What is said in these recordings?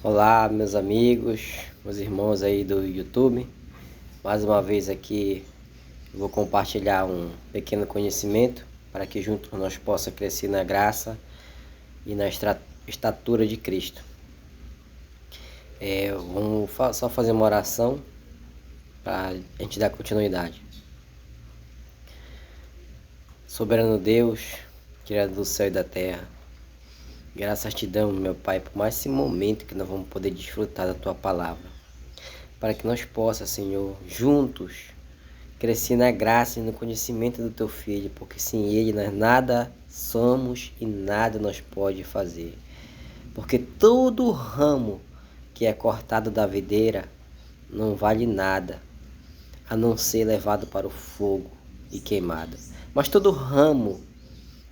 Olá, meus amigos, meus irmãos aí do YouTube. Mais uma vez aqui eu vou compartilhar um pequeno conhecimento para que juntos nós possamos crescer na graça e na estatura de Cristo. Vamos só fazer uma oração para a gente dar continuidade. Soberano Deus, Criador do céu e da terra, graças te damos, meu Pai, por mais esse momento que nós vamos poder desfrutar da Tua palavra. Para que nós possamos, Senhor, juntos, crescer na graça e no conhecimento do Teu Filho, porque sem Ele nós nada somos e nada nós pode fazer. Porque todo ramo que é cortado da videira não vale nada, a não ser levado para o fogo e queimado. Mas todo ramo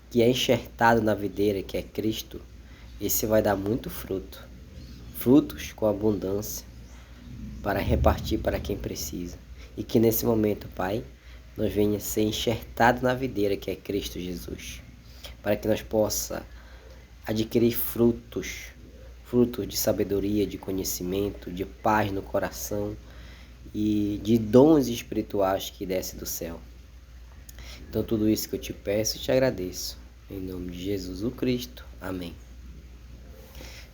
que é enxertado na videira, que é Cristo, esse vai dar muito fruto. Frutos com abundância para repartir para quem precisa. E que nesse momento, Pai, nós venha ser enxertado na videira, que é Cristo Jesus. Para que nós possa adquirir frutos de sabedoria, de conhecimento, de paz no coração e de dons espirituais que descem do céu. Então tudo isso que eu te peço e te agradeço. Em nome de Jesus o Cristo. Amém.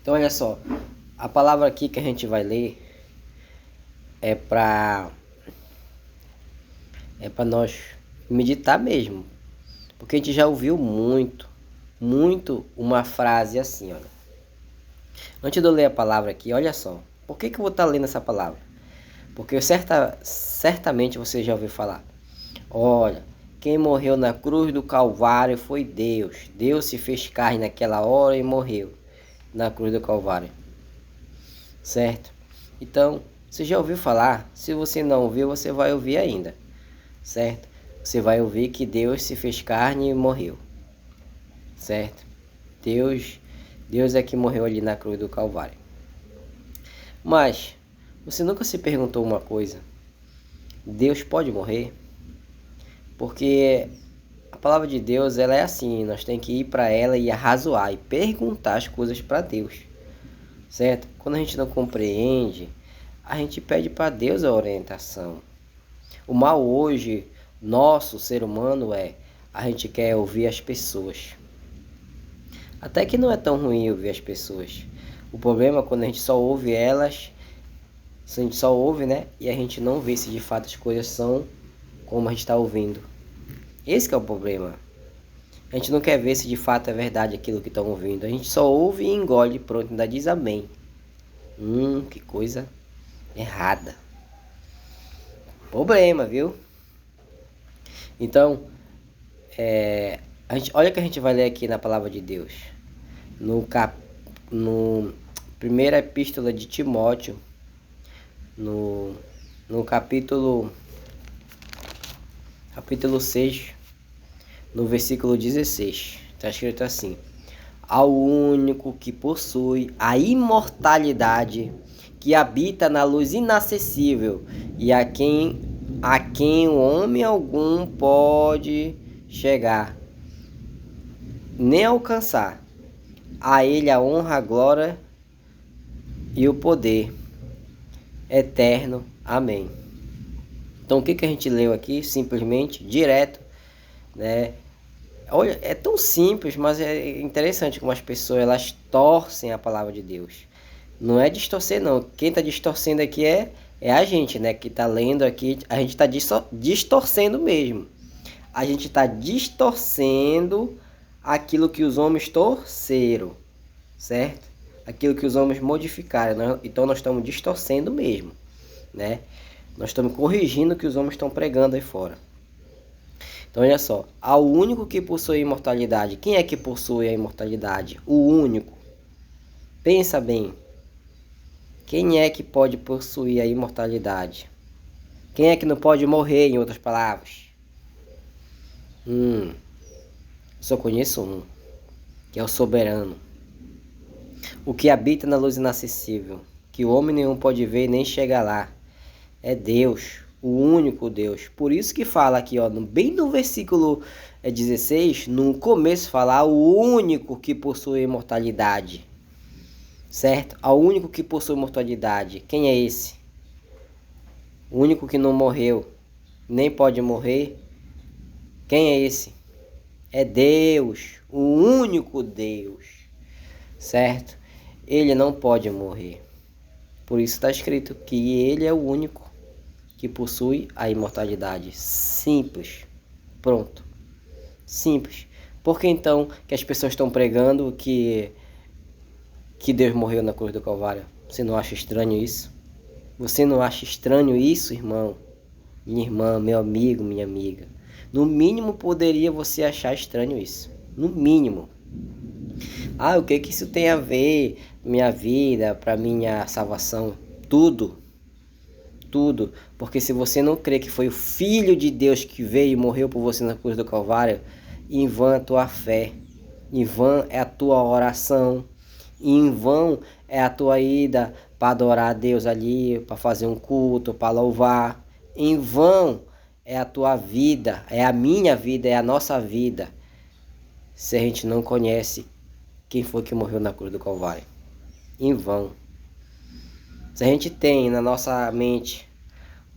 Então olha só, a palavra aqui que a gente vai ler é para nós meditar mesmo. Porque a gente já ouviu muito uma frase assim, olha. Antes de eu ler a palavra aqui, olha só. Por que eu vou estar lendo essa palavra? Porque certamente você já ouviu falar. Olha, quem morreu na cruz do Calvário foi Deus. Deus se fez carne naquela hora e morreu na cruz do Calvário. Certo? Então, você já ouviu falar? Se você não ouviu, você vai ouvir ainda. Certo? Você vai ouvir que Deus se fez carne e morreu. Certo? Deus é que morreu ali na cruz do Calvário. Mas, você nunca se perguntou uma coisa? Deus pode morrer? Porque a palavra de Deus, ela é assim, nós temos que ir para ela e arrazoar e perguntar as coisas para Deus, certo? Quando a gente não compreende, a gente pede para Deus a orientação. O mal hoje, nosso ser humano, a gente quer ouvir as pessoas. Até que não é tão ruim ouvir as pessoas. O problema é quando a gente só ouve elas, se a gente só ouve, né? E a gente não vê se de fato as coisas são como a gente está ouvindo. Esse que é o problema. A gente não quer ver se de fato é verdade aquilo que estão ouvindo. A gente só ouve e engole, pronto, ainda diz amém. Que coisa errada. Problema, viu? Então, olha o que a gente vai ler aqui na palavra de Deus. No primeira epístola de Timóteo, no capítulo 6, no versículo 16, está escrito assim: ao único que possui a imortalidade, que habita na luz inacessível e a quem o homem algum pode chegar, nem alcançar, a ele a honra, a glória e o poder eterno. Amém. Então o que a gente leu aqui? Simplesmente, direto, né? Olha, é tão simples, mas é interessante como as pessoas elas torcem a palavra de Deus. Não é distorcer, não. Quem está distorcendo aqui é a gente, né? Que está lendo aqui, a gente está distorcendo mesmo. A gente está distorcendo aquilo que os homens torceram, certo? Aquilo que os homens modificaram. Então nós estamos distorcendo mesmo, né? Nós estamos corrigindo o que os homens estão pregando aí fora. Então olha só, ao único que possui a imortalidade. Quem é que possui a imortalidade? O único. Pensa bem. Quem é que pode possuir a imortalidade? Quem é que não pode morrer, em outras palavras? Só conheço um, que é o soberano. O que habita na luz inacessível, que o homem nenhum pode ver nem chegar lá. É Deus, o único Deus. Por isso que fala aqui, ó, bem no versículo 16, no começo fala o único que possui imortalidade. certo? Ao único que possui imortalidade. Quem é esse? O único que não morreu, nem pode morrer. Quem é esse? É Deus, o único Deus, certo? Ele não pode morrer. Por isso está escrito que ele é o único que possui a imortalidade. Simples. Pronto. Simples. Por que então que as pessoas estão pregando que Deus morreu na cruz do Calvário? Você não acha estranho isso? Você não acha estranho isso, irmão? Minha irmã, meu amigo, minha amiga. No mínimo poderia você achar estranho isso. No mínimo. Ah, o que que isso tem a ver com minha vida, para minha salvação? Tudo. Tudo. Porque se você não crê que foi o Filho de Deus que veio e morreu por você na cruz do Calvário, em vão é a tua fé. Em vão é a tua oração. Em vão é a tua ida para adorar a Deus ali, para fazer um culto, para louvar. Em vão é a tua vida, é a minha vida, é a nossa vida, se a gente não conhece quem foi que morreu na cruz do Calvário. Em vão. Se a gente tem na nossa mente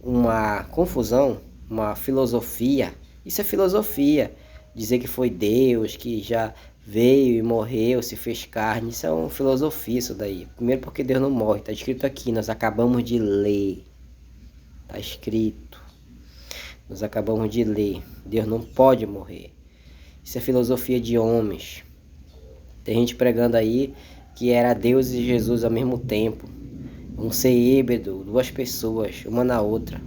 uma confusão, uma filosofia, isso é filosofia. Dizer que foi Deus, que já veio e morreu, se fez carne, isso é uma filosofia isso daí. Primeiro porque Deus não morre, está escrito aqui, nós acabamos de ler. Está escrito. Nós acabamos de ler. Deus não pode morrer. Isso é filosofia de homens. Tem gente pregando aí que era Deus e Jesus ao mesmo tempo. Um ser híbrido, duas pessoas, uma na outra.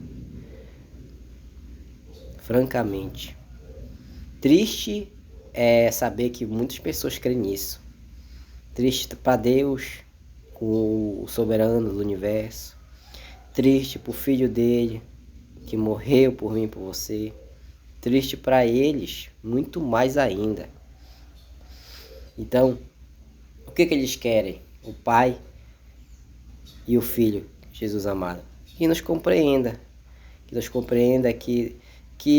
Francamente. Triste é saber que muitas pessoas creem nisso. Triste para Deus, o soberano do universo. Triste para o filho dele, que morreu por mim e por você. Triste para eles, muito mais ainda. Então, o que eles querem? O Pai e o Filho, Jesus amado. Que nos compreenda. Que nos compreenda que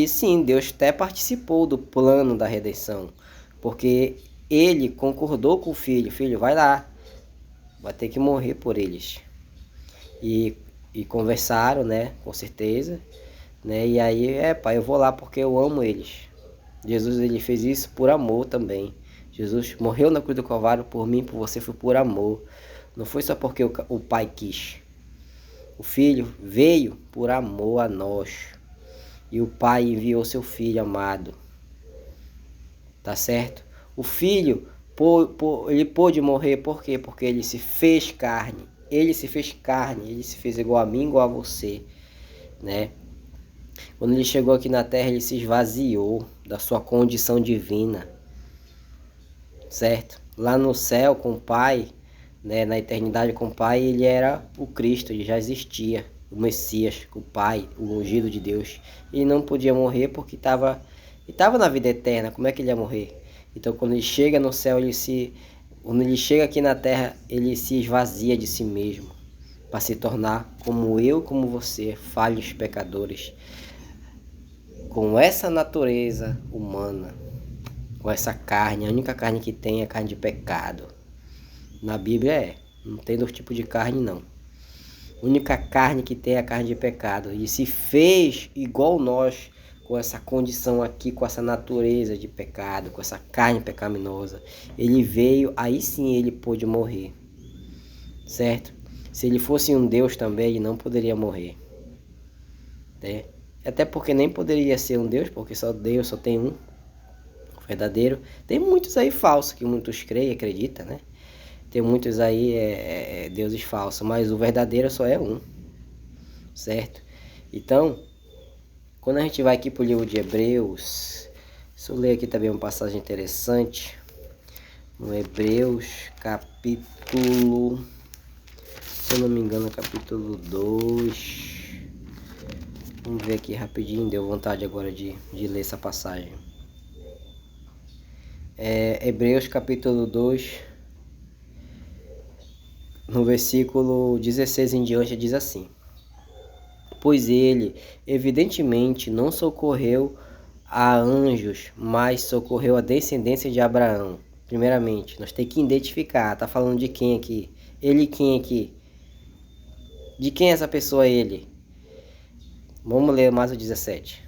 sim, Deus até participou do plano da redenção. Porque ele concordou com o Filho. Filho, vai lá. Vai ter que morrer por eles. E conversaram, né? Com certeza. Né? E aí, pai, eu vou lá porque eu amo eles. Jesus, ele fez isso por amor também. Jesus morreu na cruz do Calvário por mim, por você, foi por amor. Não foi só porque o Pai quis. O Filho veio por amor a nós. E o Pai enviou seu Filho amado. Tá certo? O Filho, ele pôde morrer por quê? Porque ele se fez carne. Ele se fez carne, ele se fez igual a mim, igual a você. Né? Quando ele chegou aqui na terra, ele se esvaziou da sua condição divina. Certo? Lá no céu com o Pai, né, na eternidade com o Pai, ele era o Cristo, ele já existia, o Messias, o Pai, o ungido de Deus. Ele não podia morrer porque estava na vida eterna. Como é que ele ia morrer? Então quando ele chega no céu, quando ele chega aqui na terra, ele se esvazia de si mesmo, para se tornar como eu, como você, falhos pecadores, com essa natureza humana, com essa carne. A única carne que tem é a carne de pecado. Na Bíblia não tem outro tipo de carne não. A única carne que tem é a carne de pecado. E se fez igual nós, com essa condição aqui, com essa natureza de pecado, com essa carne pecaminosa. Ele veio, aí sim ele pôde morrer. Certo? Se ele fosse um Deus também, ele não poderia morrer. Né? Até porque nem poderia ser um Deus, porque só Deus só tem um. Verdadeiro. Tem muitos aí falsos, que muitos creem e acreditam, né? Tem muitos aí deuses falsos, mas o verdadeiro só é um, certo? Então, quando a gente vai aqui para o livro de Hebreus, deixa eu ler aqui também uma passagem interessante, no Hebreus capítulo, se eu não me engano, capítulo 2, vamos ver aqui rapidinho, deu vontade agora de ler essa passagem. Hebreus capítulo 2, no versículo 16 em diante, diz assim: pois ele, evidentemente, não socorreu a anjos, mas socorreu a descendência de Abraão. Primeiramente, nós temos que identificar, tá falando de quem aqui? Ele quem aqui? De quem é essa pessoa ele? Vamos ler mais o 17.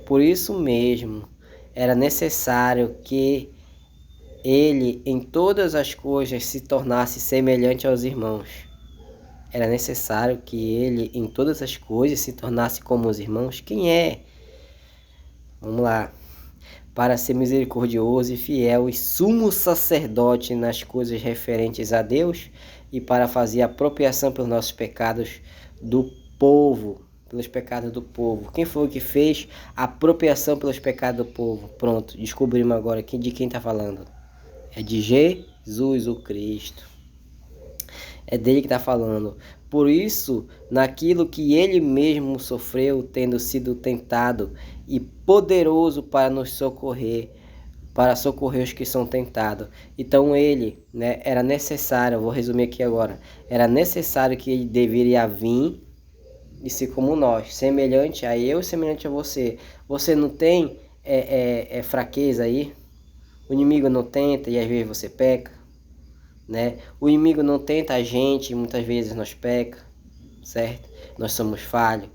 Por isso mesmo, era necessário que ele em todas as coisas se tornasse semelhante aos irmãos. Era necessário que ele em todas as coisas se tornasse como os irmãos. Quem é? Vamos lá. Para ser misericordioso e fiel e sumo sacerdote nas coisas referentes a Deus e para fazer apropriação pelos nossos pecados do povo. Pelos pecados do povo. Quem foi que fez a apropriação pelos pecados do povo? Pronto, descobrimos agora de quem está falando. É de Jesus o Cristo. É dele que está falando. Por isso, naquilo que ele mesmo sofreu, tendo sido tentado e poderoso para nos socorrer, para socorrer os que são tentados. Então ele, né, era necessário, eu vou resumir aqui agora, era necessário que ele deveria vir e ser como nós, semelhante a eu, semelhante a você. Você não tem fraqueza aí? O inimigo não tenta e às vezes você peca, né? O inimigo não tenta a gente e muitas vezes nós peca, certo? Nós somos falhos,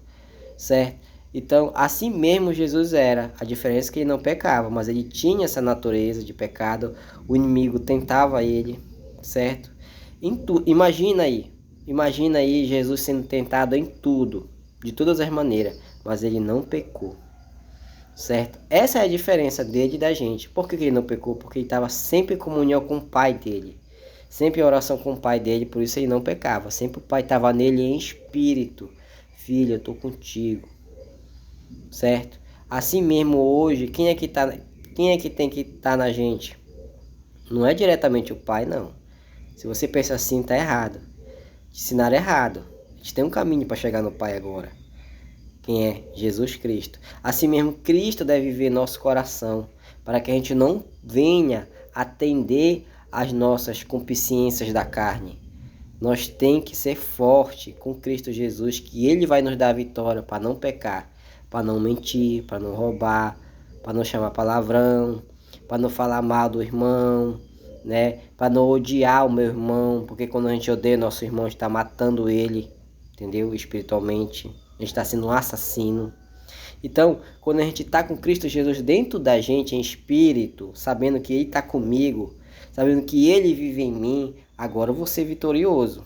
certo? Então, assim mesmo Jesus era. A diferença é que ele não pecava, mas ele tinha essa natureza de pecado. O inimigo tentava ele, certo? Imagina aí Jesus sendo tentado em tudo, de todas as maneiras, mas ele não pecou, certo? Essa é a diferença dele e da gente. Por que ele não pecou? Porque ele estava sempre em comunhão com o Pai dele, sempre em oração com o Pai dele, por isso ele não pecava. Sempre o Pai estava nele em espírito. Filho, eu estou contigo, certo? Assim mesmo hoje, quem é que tem que estar na gente? Não é diretamente o Pai, não. Se você pensa assim, está errado. Te ensinaram errado. A gente tem um caminho para chegar no Pai agora. Quem é? Jesus Cristo. Assim mesmo, Cristo deve viver em nosso coração, para que a gente não venha atender às nossas concupiscências da carne. Nós tem que ser forte com Cristo Jesus, que Ele vai nos dar a vitória para não pecar, para não mentir, para não roubar, para não chamar palavrão, para não falar mal do irmão, né? Para não odiar o meu irmão, porque quando a gente odeia nosso irmão, está matando ele, entendeu? Espiritualmente, a gente está sendo um assassino. Então, quando a gente está com Cristo Jesus dentro da gente, em espírito, sabendo que Ele está comigo, sabendo que Ele vive em mim, agora eu vou ser vitorioso,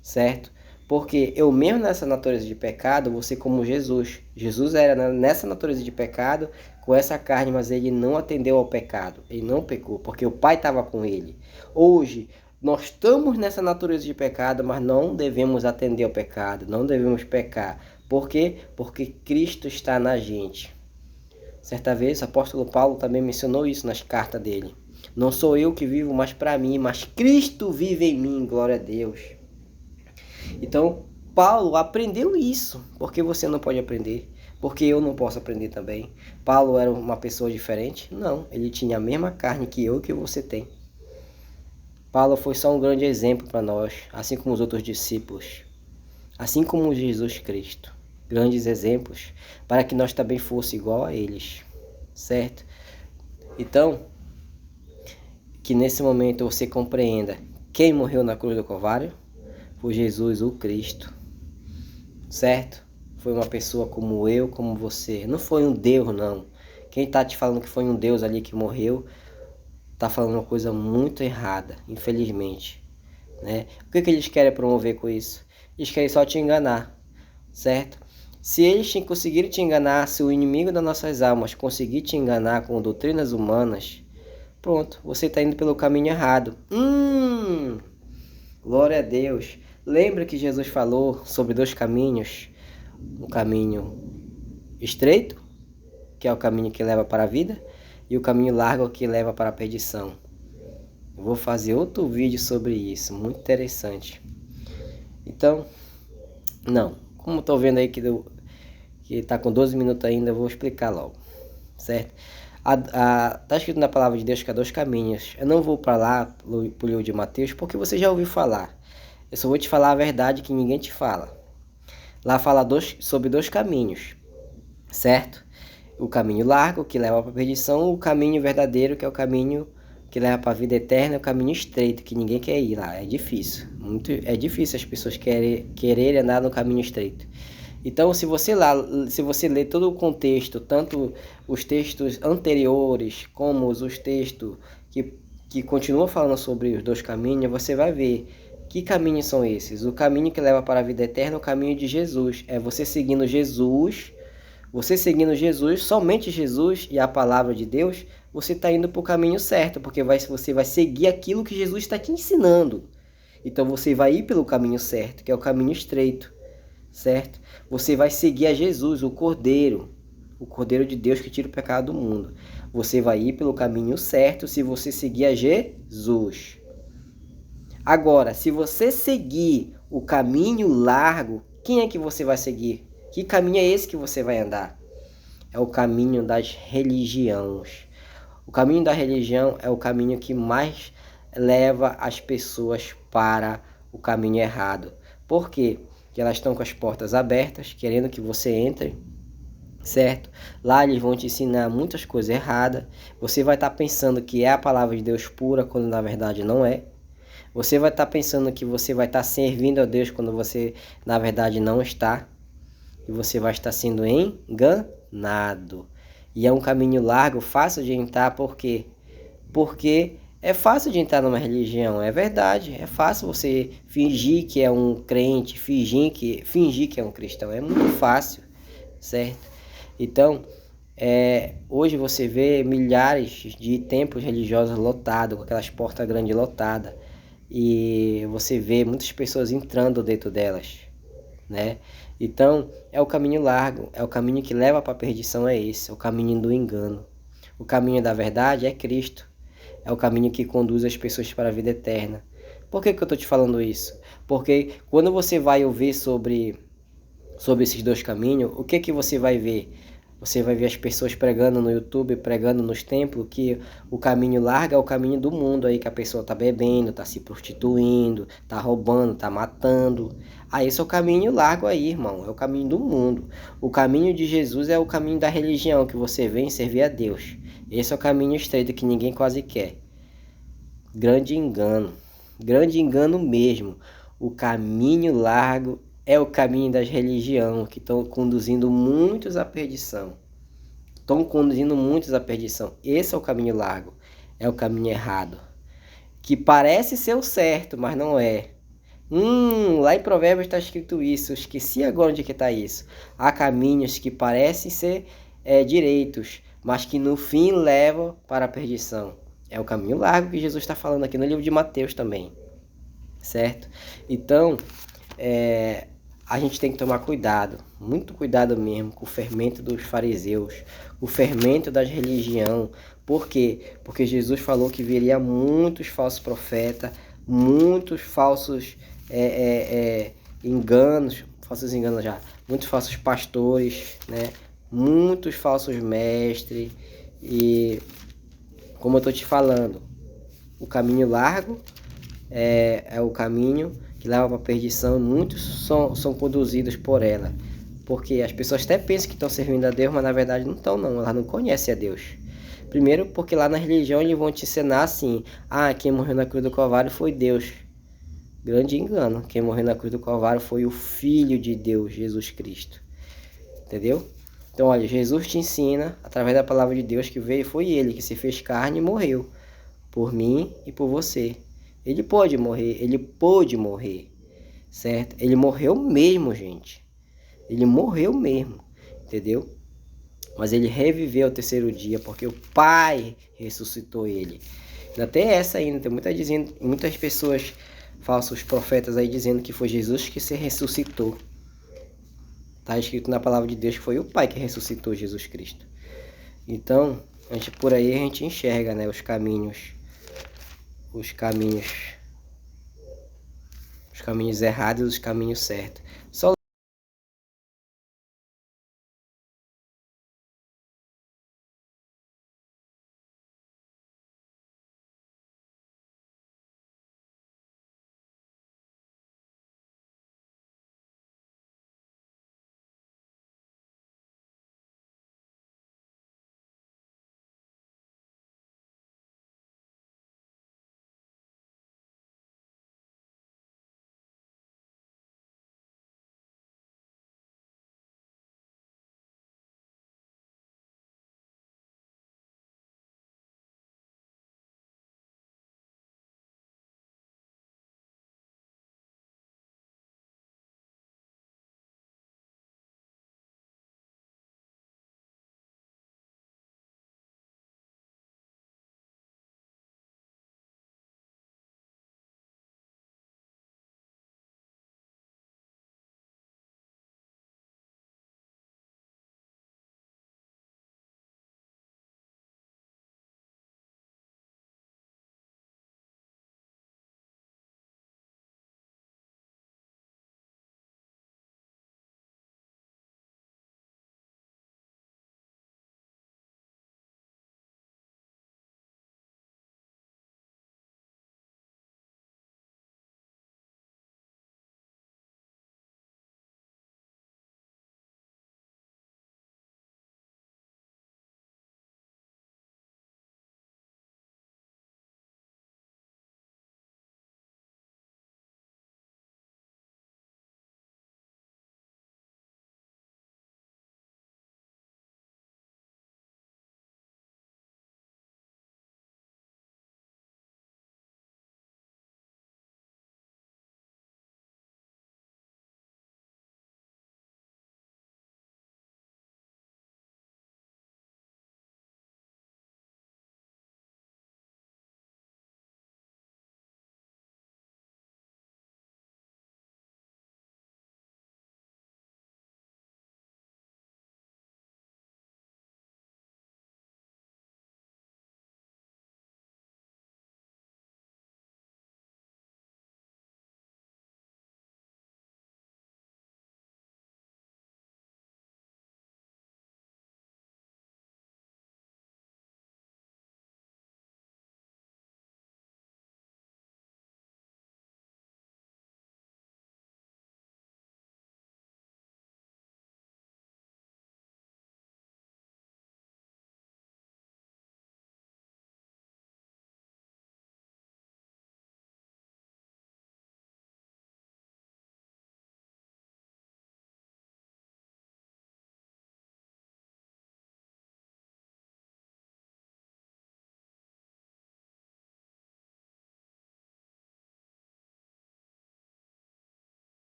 certo? Porque eu mesmo nessa natureza de pecado, vou ser como Jesus. Jesus era nessa natureza de pecado, com essa carne, mas ele não atendeu ao pecado. Ele não pecou, porque o Pai estava com ele. Hoje, nós estamos nessa natureza de pecado, mas não devemos atender ao pecado, não devemos pecar. Por quê? Porque Cristo está na gente. Certa vez, o apóstolo Paulo também mencionou isso nas cartas dele. Não sou eu que vivo mais para mim, mas Cristo vive em mim, glória a Deus. Então, Paulo aprendeu isso. Por que você não pode aprender? Porque eu não posso aprender também. Paulo era uma pessoa diferente? Não, ele tinha a mesma carne que eu e que você tem. Paulo foi só um grande exemplo para nós, assim como os outros discípulos. Assim como Jesus Cristo. Grandes exemplos para que nós também fosse igual a eles. Certo? Então, que nesse momento você compreenda quem morreu na cruz do Calvário foi Jesus, o Cristo, certo? Foi uma pessoa como eu, como você. Não foi um Deus, não. Quem está te falando que foi um Deus ali que morreu, está falando uma coisa muito errada, infelizmente, né? O que eles querem promover com isso? Eles querem só te enganar, certo? Se eles conseguirem te enganar, se o inimigo das nossas almas conseguir te enganar com doutrinas humanas, pronto, você está indo pelo caminho errado. Glória a Deus. Lembra que Jesus falou sobre dois caminhos? Um caminho estreito, que é o caminho que leva para a vida, e o caminho largo que leva para a perdição. Eu vou fazer outro vídeo sobre isso, muito interessante. Então, como estou vendo aí que está com 12 minutos ainda, eu vou explicar logo, certo? Está escrito na palavra de Deus que há dois caminhos. Eu não vou para lá, para o livro de Mateus, porque você já ouviu falar. Eu só vou te falar a verdade que ninguém te fala. Lá fala sobre dois caminhos, certo? O caminho largo, que leva para a perdição, o caminho verdadeiro, que é o caminho que leva para a vida eterna é o caminho estreito, que ninguém quer ir lá. É difícil. É difícil as pessoas quererem andar no caminho estreito. Então, se você ler todo o contexto, tanto os textos anteriores como os textos que continuam falando sobre os dois caminhos, você vai ver que caminhos são esses. O caminho que leva para a vida eterna é o caminho de Jesus. É você seguindo Jesus, somente Jesus e a palavra de Deus, você está indo para o caminho certo, porque você vai seguir aquilo que Jesus está te ensinando. Então você vai ir pelo caminho certo, que é o caminho estreito, certo? Você vai seguir a Jesus, o Cordeiro de Deus que tira o pecado do mundo. Você vai ir pelo caminho certo se você seguir a Jesus. Agora, se você seguir o caminho largo, quem é que você vai seguir? Que caminho é esse que você vai andar? É o caminho das religiões. O caminho da religião é o caminho que mais leva as pessoas para o caminho errado. Por quê? Porque elas estão com as portas abertas, querendo que você entre, certo? Lá eles vão te ensinar muitas coisas erradas. Você vai estar pensando que é a palavra de Deus pura, quando na verdade não é. Você vai estar pensando que você vai estar servindo a Deus, quando você na verdade não está. E você vai estar sendo enganado. E é um caminho largo, fácil de entrar, por quê? Porque é fácil de entrar numa religião, é verdade. É fácil você fingir que é um crente, fingir que é um cristão. É muito fácil, certo? Então, hoje você vê milhares de templos religiosos lotados, com aquelas portas grandes lotadas. E você vê muitas pessoas entrando dentro delas, né? Então, é o caminho largo, é o caminho que leva para a perdição, é esse, é o caminho do engano. O caminho da verdade é Cristo, é o caminho que conduz as pessoas para a vida eterna. Por que eu estou te falando isso? Porque quando você vai ouvir sobre esses dois caminhos, o que você vai ver? Você vai ver as pessoas pregando no YouTube, pregando nos templos, que o caminho largo é o caminho do mundo aí, que a pessoa tá bebendo, tá se prostituindo, tá roubando, tá matando. Esse é o caminho largo aí, irmão, é o caminho do mundo. O caminho de Jesus é o caminho da religião, que você vem servir a Deus. Esse é o caminho estreito que ninguém quase quer. Grande engano mesmo. O caminho largo é o caminho das religiões, que estão conduzindo muitos à perdição. Esse é o caminho largo, é o caminho errado. Que parece ser o certo, mas não é. Lá em Provérbios está escrito isso, eu esqueci agora onde que está isso. Há caminhos que parecem ser direitos, mas que no fim levam para a perdição. É o caminho largo que Jesus está falando aqui no livro de Mateus também, certo? Então, a gente tem que tomar cuidado, muito cuidado mesmo, com o fermento dos fariseus, o fermento das religiões. Por quê? Porque Jesus falou que viria muitos falsos profetas, muitos falsos enganos, muitos falsos pastores, né? Muitos falsos mestres. E como eu estou te falando, o caminho largo é o caminho que leva para a perdição, e muitos são conduzidos por ela. Porque as pessoas até pensam que estão servindo a Deus, mas na verdade não estão não, elas não conhecem a Deus. Primeiro porque lá na religião eles vão te ensinar assim, quem morreu na cruz do Calvário foi Deus. Grande engano, quem morreu na cruz do Calvário foi o Filho de Deus, Jesus Cristo. Entendeu? Então olha, Jesus te ensina, através da palavra de Deus que veio, foi Ele que se fez carne e morreu. Por mim e por você. Ele pôde morrer, certo? Ele morreu mesmo, gente. Ele morreu mesmo, entendeu? Mas ele reviveu ao terceiro dia, porque o Pai ressuscitou ele. Ainda tem essa ainda, tem muitas pessoas, falsos profetas aí, dizendo que foi Jesus que se ressuscitou. Está escrito na palavra de Deus que foi o Pai que ressuscitou Jesus Cristo. Então, por aí a gente enxerga, né, os caminhos errados e os caminhos certos.